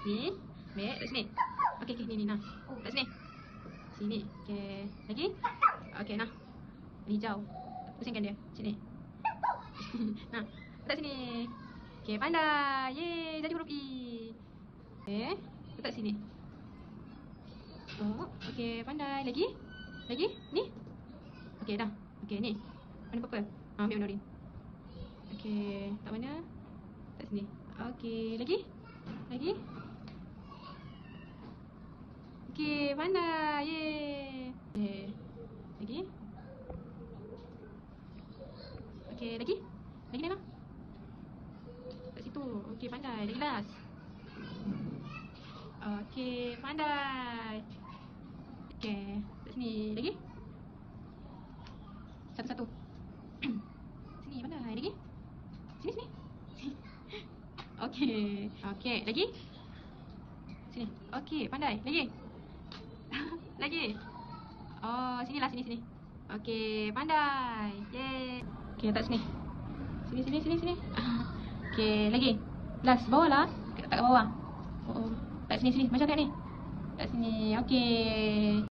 Ni. Ambil kat sini. Okey, ni nah. Kat sini. Sini. Okey. Lagi. Okey, nah. Hijau. Pusingkan dia. Sini. Nah, letak sini. Okey, pandai. Yeay, jadi huruf I. Okey, letak sini. Oh, okey, pandai. Lagi? Lagi? Ni? Okey, dah. Okey, ni. Warna purple. Ambil warna oren. Okey, tak mana? Letak sini. Okey, lagi? Lagi? Okey, pandai. Yeay. Okey. Lagi? Okey, lagi? Lagi mana? Kat situ. Okey, pandai. Lagi last. Okey, pandai. Okey, kat sini. Lagi? Satu-satu. Sini, pandai. Lagi? Sini, sini. Okey. Okey, lagi? Sini. Okey, pandai. Lagi? Lagi? Oh, sinilah, sini. Okey, pandai. Yeay. Okey, letak sini. Sini. Okey, lagi. Last, bawah lah. Tak kat bawah. Oh, letak sini. Macam kat ni. Letak sini. Okey.